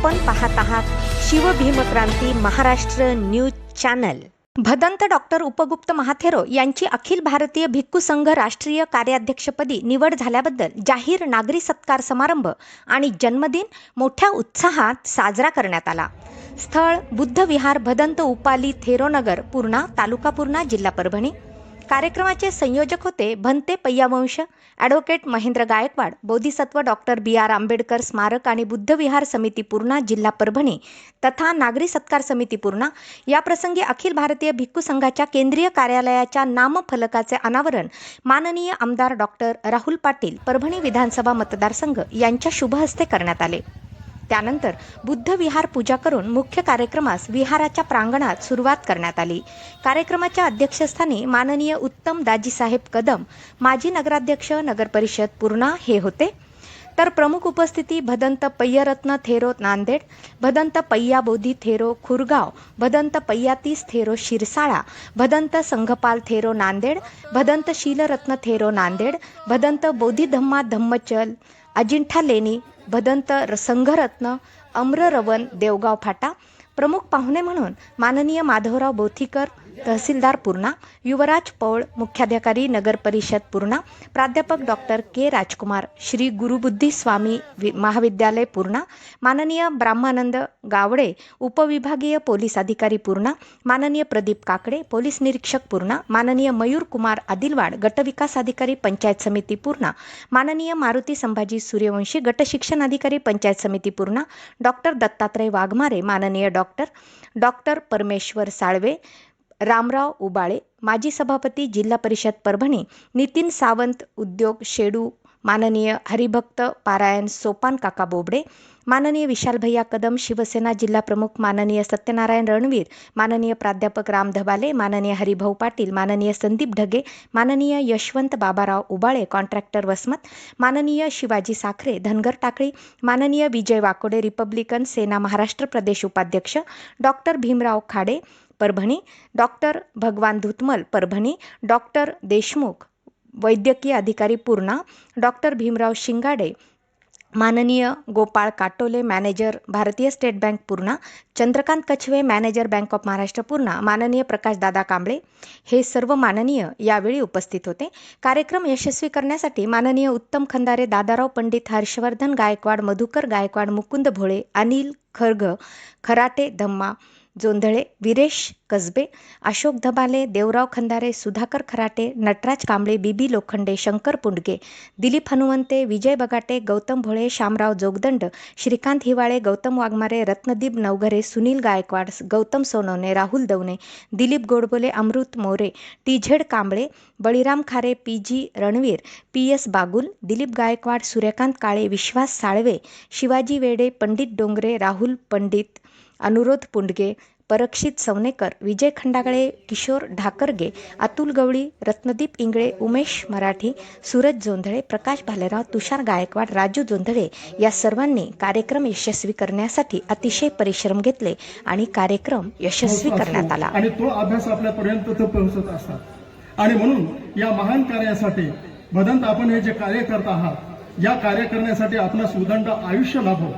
आपण पाहत आहात Shivbhimkranti Maharashtra news channel. Bhadant doctor Upgupt Mahathero यांची अखिल भारतीय भिक्खू संघ राष्ट्रीय कार्याध्यक्षपदी निवड झाल्याबद्दल जाहीर नागरी सत्कार समारंभ आणि जन्मदिन मोठ्या उत्साहात साजरा करण्यात आला। स्थळ बुद्ध विहार भदंत उपाली थेरोनगर पूर्णा तालुका पूर्णा जिल्हा परभणी। कार्यक्रमाचे संयोजक होते Bhante Payyavansh, advocate Mahendra Gaikwad, Bodhisattva doctor BR Ambedkar स्मारक आणि बुद्ध विहार समिती पूर्णा जिल्हा परभणी तथा नागरी सत्कार समिती पूर्णा। या प्रसंगी अखिल भारतीय भिक्खू संघाच्या केंद्रीय कार्यालयाच्या नामफलकाचे अनावरण माननीय आमदार डॉक्टर राहुल पाटील परभणी विधानसभा मतदारसंघ यांच्या शुभ हस्ते करण्यात आले। त्यानंतर बुद्ध विहार पूजा करून मुख्य कार्यक्रमास विहाराच्या प्रांगणात सुरुवात करण्यात आली। कार्यक्रमाच्या अध्यक्षस्थानी माननीय उत्तम दाजीसाहेब कदम माजी नगराध्यक्ष नगर परिषद पूर्णा हे होते। तर प्रमुख उपस्थिती भदंत पय्यरत्न थेरो नांदेड, भदंत पय्या बोधी थेरो खुरगाव, भदंत पय्यातीस थेरो शिरसाळा, भदंत संघपाल थेरो नांदेड, भदंत शीलरत्न थेरो नांदेड, भदंत बोधिधम्मा धम्मचल अजिंठा लेणी, भदंत संघरत्न अम्ररवन देवगाव फाटा। प्रमुख पाहुणे म्हणून माननीय माधवराव बोथीकर तहसीलदार पूर्णा, युवराज पौळ मुख्याधिकारी नगर परिषद पूर्णा, प्राध्यापक डॉक्टर के राजकुमार श्री गुरुबुद्धी स्वामी महाविद्यालय पूर्णा, माननीय ब्रह्मानंद गावडे उपविभागीय पोलीस अधिकारी पूर्णा, माननीय प्रदीप काकडे पोलीस निरीक्षक पूर्णा, माननीय मयूर कुमार आदिलवाड गटविकास अधिकारी पंचायत समिती पूर्णा, माननीय मारुती संभाजी सूर्यवंशी गट शिक्षण अधिकारी पंचायत समिती पूर्णा, डॉक्टर दत्तात्रय वाघमारे माननीय डॉक्टर परमेश्वर साळवे, रामराव उबाळे माजी सभापती जिल्हा परिषद परभणी, नितीन सावंत उद्योग शेडू, माननीय हरिभक्त पारायण सोपान काका बोबडे, माननीय विशाल भैया कदम शिवसेना जिल्हा प्रमुख, माननीय सत्यनारायण रणवीर, माननीय प्राध्यापक राम धबाले, माननीय हरिभाऊ पाटील, माननीय संदीप ढगे, माननीय यशवंत बाबाराव उबाळे कॉन्ट्रॅक्टर वसमत, माननीय शिवाजी साखरे धनगर टाकळी, माननीय विजय वाकोडे रिपब्लिकन सेना महाराष्ट्र प्रदेश उपाध्यक्ष, डॉक्टर भीमराव खाडे परभणी, डॉक्टर भगवान धुतमल परभणी, डॉक्टर देशमुख वैद्यकीय अधिकारी पूर्णा, डॉक्टर भीमराव शिंगाडे, माननीय Gopal Katole manager Bharatiya State Bank Purna, Chandrakant Kachhwe manager bank of Maharashtra Purna, माननीय प्रकाश दादा कांबळे हे सर्व माननीय यावेळी उपस्थित होते। कार्यक्रम यशस्वी करण्यासाठी माननीय उत्तम खंदारे, दादाराव पंडित, हर्षवर्धन गायकवाड, मधुकर गायकवाड, मुकुंद भोळे, अनिल खरग, खराटे धम्मा जोंधळे, वीरेश कसबे, अशोक धबाले, देवराव खंदारे, सुधाकर खराटे, नटराज कांबळे, बीबी लोखंडे, शंकर पुंडगे, दिलीप हनुमंते, विजय बगाटे, गौतम भोळे, शामराव जोगदंड, श्रीकांत हिवाळे, गौतम वाघमारे, रत्नदीप नवघरे, सुनील गायकवाड, गौतम सोनवणे, राहुल दवणे, दिलीप गोडबोले, अमृत मोरे, TZ कांबळे, बळीराम खारे, PG रणवीर, PS बागुल, दिलीप गायकवाड, सूर्यकांत काळे, विश्वास साळवे, शिवाजी वेडे, पंडित डोंगरे, राहुल पंडित, अनुरोध पुंडगे, परीक्षित सवनेकर, विजय खंडागळे, किशोर ढाकरगे, अतुल गवळी, रत्नदीप इंगळे, उमेश मराठी, सूरज जोंधळे, प्रकाश भालेराव, तुषार गायकवाड, राजू जोंधळे या सर्वांनी कार्यक्रम यशस्वी करण्यासाठी अतिशय परिश्रम घेतले आणि कार्यक्रम यशस्वी करण्यात आला। आणि तो अभ्यास आपल्यापर्यंत तो पोहोचत असतात आणि म्हणून या महान कार्यासाठी भदंत आपण हे जे कार्य करत आहात या कार्य करण्यासाठी आपणास उदंड आयुष्य लाभो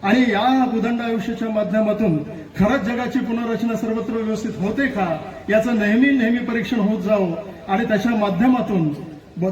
आणि या उदंड आयुष्याच्या माध्यमातून खरंच जगाची पुनर्रचना सर्वत्र व्यवस्थित होते का याचं नेहमी परीक्षण होत जावं आणि त्याच्या माध्यमातून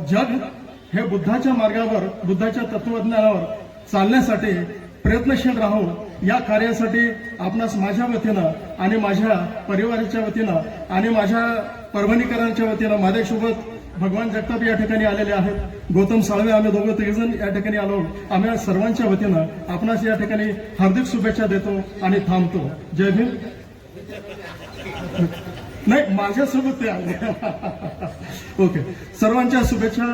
जग हे बुद्धाच्या मार्गावर बुद्धाच्या तत्वज्ञानावर चालण्यासाठी प्रयत्नशील राहू। या कार्यासाठी आपणास माझ्या वतीनं आणि माझ्या परिवाराच्या वतीनं आणि माझ्या परभणीकरांच्या वतीनं माझ्यासोबत भगवान जगताप या ठिकाणी आलेले आहेत, गौतम साळवे, आम्ही दोघं तिघजण या ठिकाणी आलो। आम्ही सर्वांच्या वतीनं आपणास या ठिकाणी हार्दिक शुभेच्छा देतो आणि थांबतो। जय भीम। नाही, माझ्यासोबत ते आले। ओके, सर्वांच्या शुभेच्छा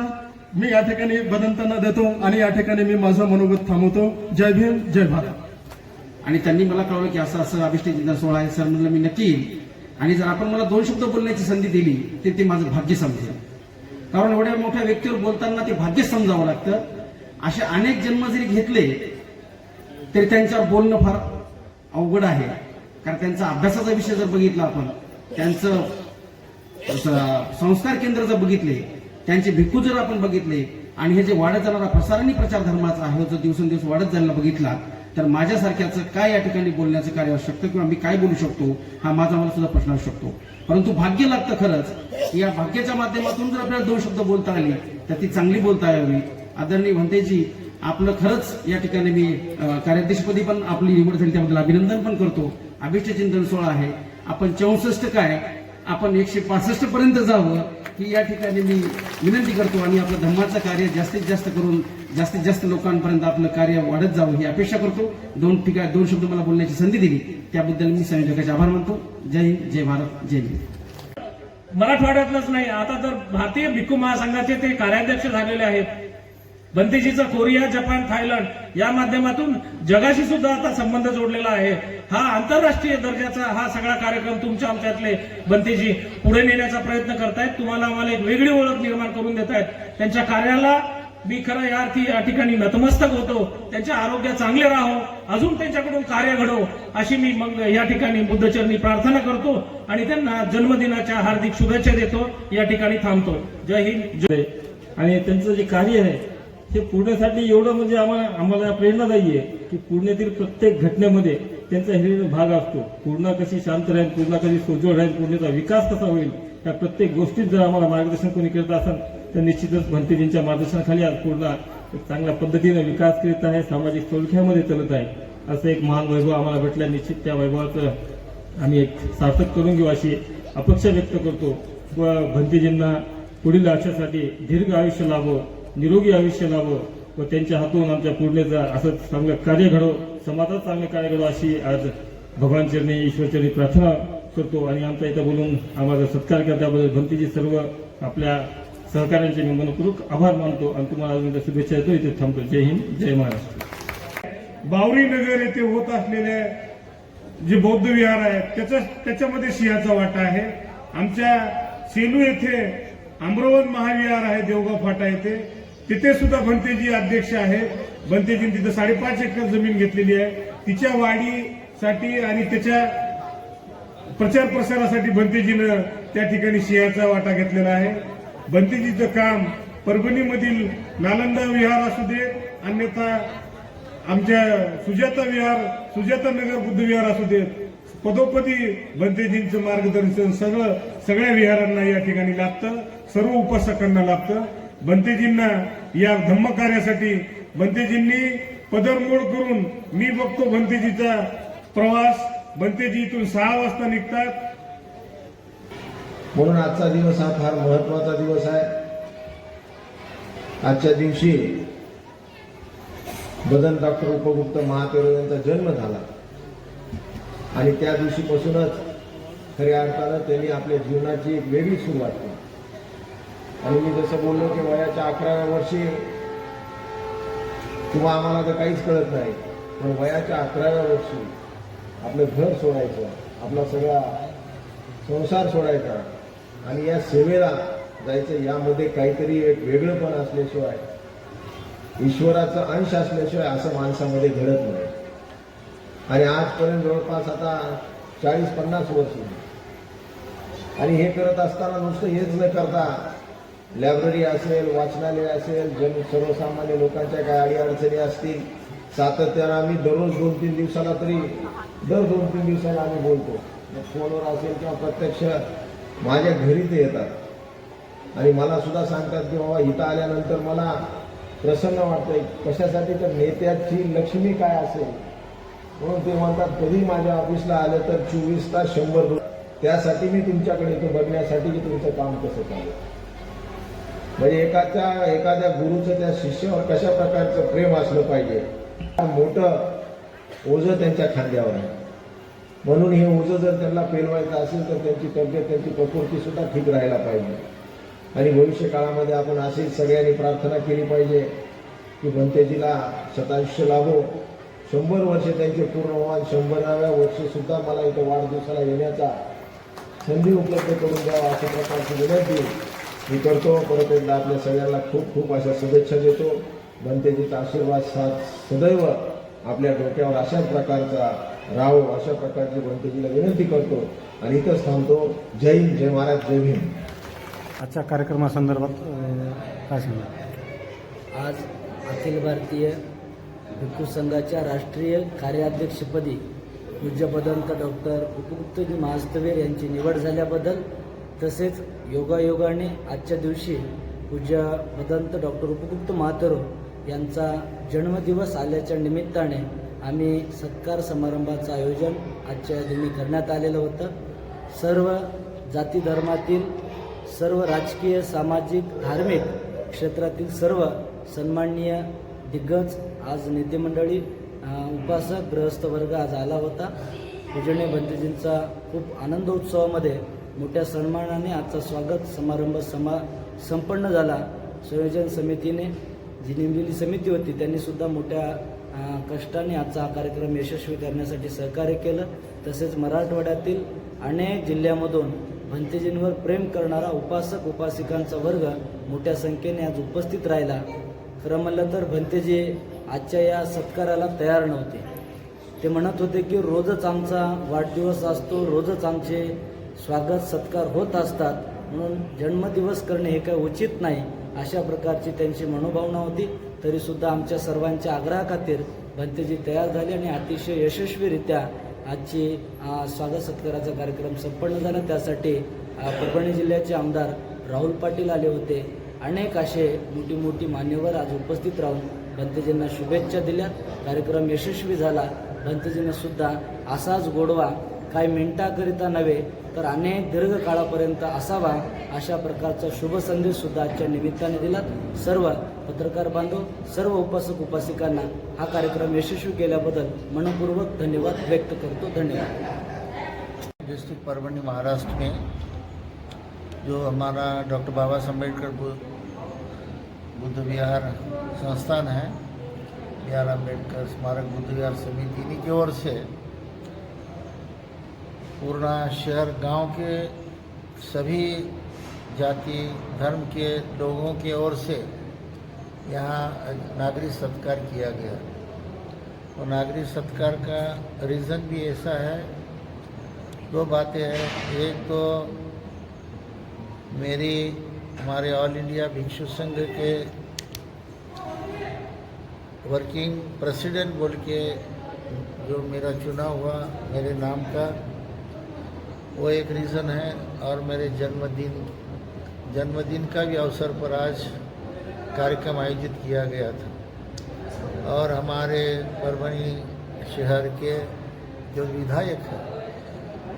मी या ठिकाणी भदंतांना देतो आणि या ठिकाणी मी माझं मनोगत थांबवतो। जय भीम, जय भारत। आणि त्यांनी मला कळवलं की असं अभिषेक चिंतन सोहळा आहे सर, म्हणलं मी नक्की येईल आणि जर आपण मला 2 शब्द बोलण्याची संधी दिली तर ते माझं भाग्य समजेल, कारण एवढ्या मोठ्या व्यक्तीवर बोलताना ते भाग्य समजावं लागतं। असे अनेक जन्म जरी घेतले तरी त्यांच्यावर बोलणं फार अवघड आहे, कारण त्यांचा अभ्यासाचा विषय जर बघितला आपण, त्यांचं संस्कार केंद्र जर बघितले, त्यांचे भिक्खू जर आपण बघितले आणि हे जे वाढत जाणारा प्रसार आणि प्रचार धर्माचा आहे जो दिवसेंदिवस वाढत जायला बघितला तर माझ्यासारख्याचं काय या ठिकाणी बोलण्याचं कार्य असू शकतं किंवा मी काय बोलू शकतो हा माझा मला सुद्धा प्रश्न असू शकतो. परंतु भाग्य लागतं खरंच. या भाग्याच्या माध्यमातून जर आपल्याला 2 शब्द बोलता आले तर ती चांगली बोलता यावी. आदरणीय भंतेजी, आपलं खरंच या ठिकाणी मी कार्याध्यक्षपदी पण आपली निवड झाली त्याबद्दल अभिनंदन पण करतो. अभिष्ट चिंतन सोहळा आहे, आपण 64 काय आपण 165 पर्यंत जावं ही या ठिकाणी मी विनंती करतो. आणि आपलं धम्माचं कार्य जास्तीत जास्त करून जास्तीत जास्त लोकांपर्यंत आपलं कार्य वाढत जावं ही अपेक्षा करतो. 2 शब्द मला बोलण्याची संधी दिली त्याबद्दल मी संयोजकाचे आभार मानतो. जय हिंद, जय भारत, जय हिंद. मराठवाड्यातलंच नाही, आता तर भारतीय भिक्खू महासंघाचे ते कार्याध्यक्ष झालेले आहेत. भंतेजीचा कोरिया, जपान, थायलंड या माध्यमातून जगाशी सुद्धा आता संबंध जोडलेला आहे. हा आंतरराष्ट्रीय दर्जाचा हा सगळा कार्यक्रम तुमच्या आमच्यातले भंतेजी पुढे नेण्याचा प्रयत्न करतायत. तुम्हाला आम्हाला एक वेगळी ओळख निर्माण करून देत आहेत. त्यांच्या कार्याला मी खरं या अर्थी या ठिकाणी नतमस्तक होतो. त्यांचे आरोग्य चांगले राहो, अजून त्यांच्याकडून कार्य घडो अशी मी मग या ठिकाणी बुद्धचरणी प्रार्थना करतो आणि त्यांना जन्मदिनाच्या हार्दिक शुभेच्छा देतो. या ठिकाणी थांबतो. जय हिंद, जय. आणि त्यांचं जे कार्य आहे हे पूर्णसाठी एवढं म्हणजे आम्हाला प्रेरणादायी आहे की पूर्णेतील प्रत्येक घटनेमध्ये त्यांचा हे भाग असतो. पूर्ण कशी शांत राहील, पूर्ण कशी सोजवळ राहील, पूर्णेचा विकास कसा होईल या प्रत्येक गोष्टीत जर आम्हाला मार्गदर्शन कोणी करत असेल तर निश्चितच भंतेजींच्या मार्गदर्शनाखाली आज पूर्ण चांगल्या पद्धतीने विकास करीत आहे, सामाजिक सौख्यामध्ये चालत आहे. असं एक महान वैभव आम्हाला भेटल्या. निश्चित त्या वैभवाचं आम्ही एक सार्थक करून घेऊ अशी अपेक्षा व्यक्त करतो. व भंतेजींना पुढील आयुष्यासाठी दीर्घ आयुष्य लाभो, निरोगी आयुष्य लाभो व त्यांच्या हातून आमच्या पूर्णेचं असं चांगलं कार्य घडो, समाजात चांगलं कार्य घडो अशी आज भगवान चरणी, ईश्वर चरणी प्रार्थना करतो. आणि आमच्या इथं बोलून आम्हाला सत्कार करण्याबद्दल भंतेजी सर्व आपल्या सहकाऱ्यांचे मी मनपूर्वक आभार मानतो आणि तुम्हाला अजून शुभेच्छा देतो. इथे थांबतो. जय हिंद, जय महाराष्ट्र. बावरी नगर येथे होत असलेले जे बौद्ध विहार आहे त्याच्यामध्ये सिंहाचा वाटा आहे. आमच्या सेलू येथे आम्रवन महाविहार आहे, देवगाव फाटा येथे, तिथे सुद्धा भंतेजी अध्यक्ष आहेत. भंतेजींनी तिथे 5.5 एकर जमीन घेतलेली आहे. तिच्या वाढीसाठी आणि त्याच्या प्रचार प्रसारासाठी भंतेजीनं त्या ठिकाणी सिंहाचा वाटा घेतलेला आहे. भंतेजीचं काम परभणीमधील नालंदा विहार असू दे, अन्यथा आमच्या सुजाता नगर बुद्ध विहार असू दे, पदोपदी भंतेजींचं मार्गदर्शन सगळ्या विहारांना या ठिकाणी लाभतं, सर्व उपासकांना लाभतं. भंतेजींना या धम्मकार्यासाठी भंतेजींनी पदरमोड करून मी बघतो भंतेजीचा प्रवास. भंतेजी इथून 6 वाजता निघतात. म्हणून आजचा दिवस हा फार महत्वाचा दिवस आहे. आजच्या दिवशी भदंत डॉक्टर उपगुप्त महातेरो यांचा जन्म झाला आणि त्या दिवशीपासूनच खऱ्या अर्थानं त्यांनी आपल्या जीवनाची एक वेगळी सुरुवात केली. आणि मी जसं बोललो की वयाच्या 11व्या वर्षी किंवा आम्हाला तर काहीच कळत नाही, पण वयाच्या 11व्या वर्षी आपलं घर सोडायचं, आपला सगळा संसार सोडायचा आणि या सेवेला जायचं. यामध्ये काहीतरी एक वेगळंपण असल्याशिवाय, ईश्वराचा अंश असल्याशिवाय असं माणसामध्ये घडत नाही. आणि आजपर्यंत जवळपास आता 40-50 वर्ष. आणि हे करत असताना नुसतं हेच न करता लायब्ररी असेल, वाचनालय असेल, सर्वसामान्य लोकांच्या काय अडीअडचणी असतील, सातत्यानं आम्ही दररोज 2-3 दिवसाला तरी दर 2-3 दिवसाला आम्ही बोलतो. फोनवर असेल किंवा प्रत्यक्ष माझ्या घरी ते येतात आणि मला सुद्धा सांगतात की बाबा इथं आल्यानंतर मला प्रसन्न वाटतंय. कशासाठी तर नेत्याची लक्ष्मी काय असेल म्हणून ते म्हणतात कधी माझ्या ऑफिसला आलं तर 24 तास 100 त्यासाठी मी तुमच्याकडे येतो बघण्यासाठी की तुमचं काम कसं चालू. म्हणजे एखाद्या गुरुचं त्या शिष्यावर कशा प्रकारचं प्रेम असलं पाहिजे. मोठं ओझं त्यांच्या खांद्यावर आहे. म्हणून हे ओझं जर त्यांना पेलवायचं असेल तर त्यांची तब्येत, त्यांची प्रकृती सुद्धा ठीक राहायला पाहिजे. आणि भविष्य काळामध्ये आपण अशीच सगळ्यांनी प्रार्थना केली पाहिजे की भंतेजीला शतायुष्य लाभो, 100 वर्ष त्यांचे पूर्ण व्हाल. 100व्या वर्षी सुद्धा मला इथं वाढदिवसाला येण्याचा संधी उपलब्ध करून द्यावा अशा प्रकारची विनंती मी करतो. परत एकदा आपल्या सगळ्यांना खूप खूप अशा शुभेच्छा देतो. भंतेजीचा आशीर्वाद सदैव आपल्या डोक्यावर अशाच प्रकारचा राहो अशा प्रकारची भंतेजीला विनंती करतो आणि इथंच थांबतो. जय हिंद, जय महाराज, जय भीम. आजच्या कार्यक्रमासंदर्भात काय सांगा. आज अखिल भारतीय भिक्खू संघाच्या राष्ट्रीय कार्याध्यक्षपदी पूज्यपदंत डॉक्टर उपगुप्तजी महास्तवीर यांची निवड झाल्याबद्दल, तसेच योगायोगाने आजच्या दिवशी पूज्य पदंत डॉक्टर उपगुप्त महाथेरो यांचा जन्मदिवस आल्याच्या निमित्ताने आम्ही सत्कार समारंभाचं आयोजन आजच्या दिनी करण्यात आलेलं होतं. सर्व जाती धर्मातील, सर्व राजकीय, सामाजिक, धार्मिक क्षेत्रातील सर्व सन्माननीय दिग्गज, आज नेते मंडळी, उपासक, गृहस्थ वर्ग आज आला होता. पूजनीय भंतेजींचा खूप आनंद उत्सवामध्ये मोठ्या सन्मानाने आजचा स्वागत समारंभ संपन्न झाला. संयोजन समितीने, जी नेमलेली समिती होती, त्यांनी सुद्धा मोठ्या कष्टाने आजचा हा कार्यक्रम यशस्वी करण्यासाठी सहकार्य केलं. तसेच मराठवाड्यातील अनेक जिल्ह्यामधून भंतेजींवर प्रेम करणारा उपासक उपासिकांचा वर्ग मोठ्या संख्येने आज उपस्थित राहिला. खरं म्हणलं तर भंतेजी आजच्या या सत्काराला तयार नव्हते. ते म्हणत होते की रोजच आमचा वाढदिवस असतो, रोजच आमचे स्वागत सत्कार होत असतात, म्हणून जन्मदिवस करणे हे काही उचित नाही, अशा प्रकारची त्यांची मनोभावना होती. तरीसुद्धा आमच्या सर्वांच्या आग्रहाखातीर भंतेजी तयार झाले आणि अतिशय यशस्वीरित्या आजची स्वागत सत्काराचा कार्यक्रम संपन्न झाला. त्यासाठी परभणी जिल्ह्याचे आमदार राहुल पाटील आले होते. अनेक असे मोठी मान्यवर आज उपस्थित राहून भंतेजींना शुभेच्छा दिल्या. कार्यक्रम यशस्वी झाला. भंतेजींना सुद्धा असाच गोडवा काही मिनिटाकरिता नव्हे तर अनेक दीर्घ काळापर्यंत असावा, अशा प्रकारचा शुभ संदेश सुद्धा आजच्या निमित्ताने दिला. सर्व पत्रकार बांधव, सर्व उपासक उपासिकांना हा कार्यक्रम यशस्वी केल्याबद्दल मनपूर्वक धन्यवाद व्यक्त करतो. धन्यवाद. डिस्ट्रिक्ट परभणी महाराष्ट्र में जो हमारा डॉक्टर बाबा साहब अम्बेडकर बुद्ध विहार संस्थान है, बी.आर. अम्बेडकर स्मारक बुद्ध विहार समिति, इन्हीं की ओर से पूर्णा शहर गांव के सभी जाति धर्म के लोगों के ओर से यहाँ नागरिक सत्कार किया गया. और नागरिक सत्कार का रीज़न भी ऐसा है, दो बातें हैं. एक तो हमारे ऑल इंडिया भिक्षु संघ के वर्किंग प्रेसिडेंट बोल के जो मेरा चुनाव हुआ मेरे नाम का, वो एक रीज़न है. और मेरे जन्मदिन का भी अवसर पर आज कार्यक्रम आयोजित किया गया था. और हमारे परभणी शहर के जो विधायक हैं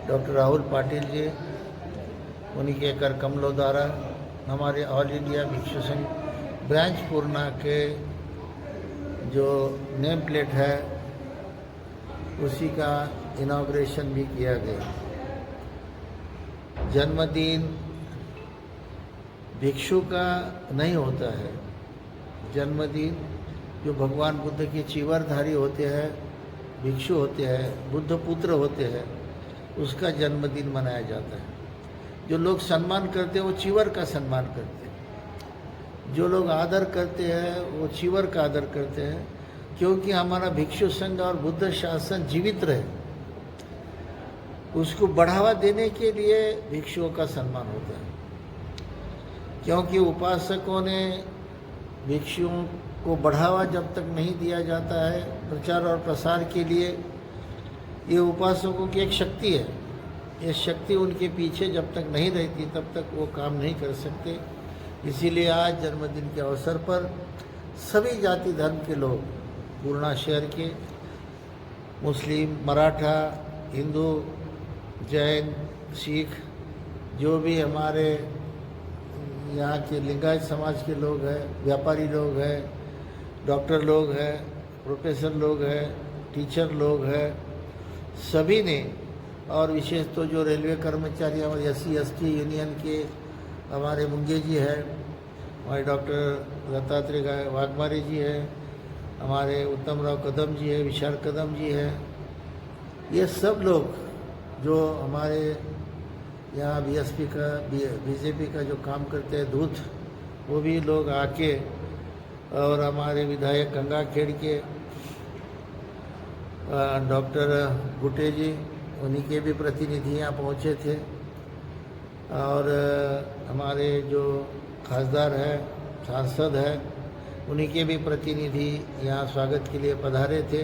डॉक्टर राहुल पाटिल जी, उन्हीं के कर कमलों द्वारा हमारे ऑल इंडिया भिक्षु संघ ब्रांच पूर्णा के जो नेम प्लेट है उसी का इनॉग्रेशन भी किया गया. जन्मदिन भिक्षु का नहीं होता है. जन्मदिन जो भगवान बुद्ध के चीवरधारी होते हैं, भिक्षु होते हैं, बुद्ध पुत्र होते हैं, उसका जन्मदिन मनाया जाता है. जो लोग सम्मान करते हैं वो चीवर का सम्मान करते हैं, जो लोग आदर करते हैं वो चीवर का आदर करते हैं, क्योंकि हमारा भिक्षु संघ और बुद्ध शासन जीवित रहे, उसको बढ़ावा देने के लिए भिक्षुओं का सम्मान होता है. क्योंकि उपासकों ने भिक्षुओं को बढ़ावा जब तक नहीं दिया जाता है प्रचार और प्रसार के लिए, ये उपासकों की एक शक्ति है. ये शक्ति उनके पीछे जब तक नहीं रहती तब तक वो काम नहीं कर सकते. इसीलिए आज जन्मदिन के अवसर पर सभी जाति धर्म के लोग, पूर्णा शहर के मुस्लिम, मराठा, हिंदू, जैन, सिख, जो भी हमारे यहाँ के लिंगायत समाज के लोग हैं, व्यापारी लोग हैं, डॉक्टर लोग हैं, प्रोफेसर लोग हैं, टीचर लोग हैं, सभी ने, और विशेष तो जो रेलवे कर्मचारी हमारे SC/ST यूनियन के हमारे मुंगे जी हैं, हमारे डॉक्टर दत्तात्रेय वाघमारे जी हैं, हमारे उत्तम राव कदम जी है, विशाल कदम जी है, ये सब लोग जो हमारे यहाँ बीजेपी का जो काम करते हैं दूत, वो भी लोग आके, और हमारे विधायक गंगाखेड़ के डॉक्टर गुटे जी, उन्हीं के भी प्रतिनिधि यहाँ पहुँचे थे. और हमारे जो खासदार है, सांसद है, उन्हीं के भी प्रतिनिधि यहाँ स्वागत के लिए पधारे थे।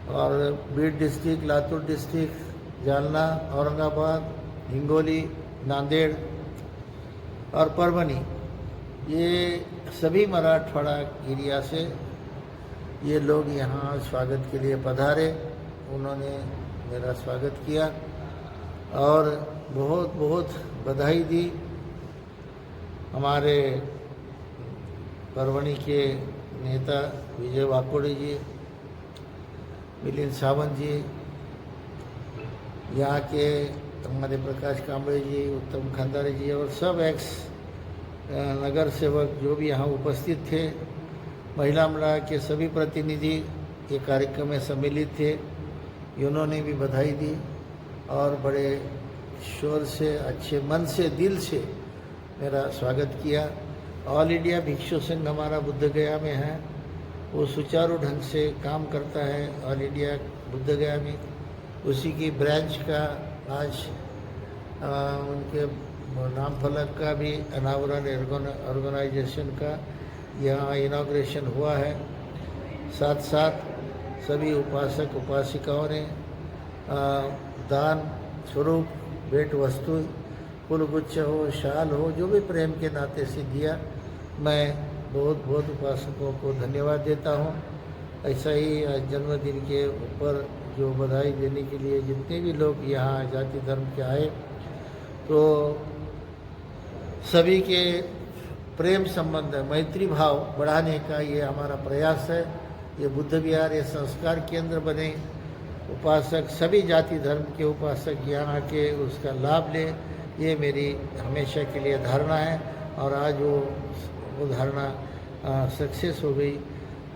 और बीड डिस्ट्रिक्ट, लातूर डिस्ट्रिक्ट, जालना, औरंगाबाद, हिंगोली, नांदेड़ और परभनी, ये सभी मराठवाड़ा एरिया से ये लोग यहाँ स्वागत के लिए पधारे। उन्होंने मेरा स्वागत किया और बहुत बहुत बधाई दी। हमारे परभनी के नेता विजय वाकोड़े जी, मिलिंद सावंत जी, यहाँ के हमारे प्रकाश कांबळे जी, उत्तम खंदारे जी और सब एक्स नगर सेवक जो भी यहाँ उपस्थित थे, महिला मंडल के सभी प्रतिनिधि ये कार्यक्रम में सम्मिलित थे, उन्होंने भी बधाई दी और बड़े शोर से, अच्छे मन से, दिल से मेरा स्वागत किया। ऑल इंडिया भिक्षु संघ हमारा बुद्ध गया में है, वो सुचारू ढंग से काम करता है ऑल इंडिया बुद्ध गया में। उसी की ब्रांच का आज उनके नाम फलक का भी अनावरण ऑर्गेनाइजेशन का यहाँ इनॉग्रेशन हुआ है। साथ साथ सभी उपासक उपासिकाओं ने दान स्वरूप भेंट वस्तु, फूलगुच्छ हो, शाल हो, जो भी प्रेम के नाते से दिया। मैं बहुत बहुत उपासकों को धन्यवाद देता हूँ। ऐसा ही जन्मदिन के ऊपर जो बधाई देने के लिए जितने भी लोग यहाँ जाति धर्म के आए, तो सभी के प्रेम संबंध, मैत्री भाव बढ़ाने का ये हमारा प्रयास है। ये बुद्ध विहार ये संस्कार केंद्र बने, उपासक सभी जाति धर्म के उपासक यहाँ आके उसका लाभ ले, ये मेरी हमेशा के लिए धारणा है। और आज वो धारणा सक्सेस हो गई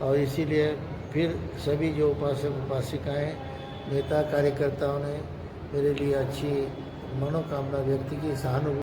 और इसीलिए फिर सभी जो उपासक उपासिकाएँ, नेता कार्यकर्ताओं ने मेरे लिए अच्छी मनोकामना व्यक्त की, सहानुभूति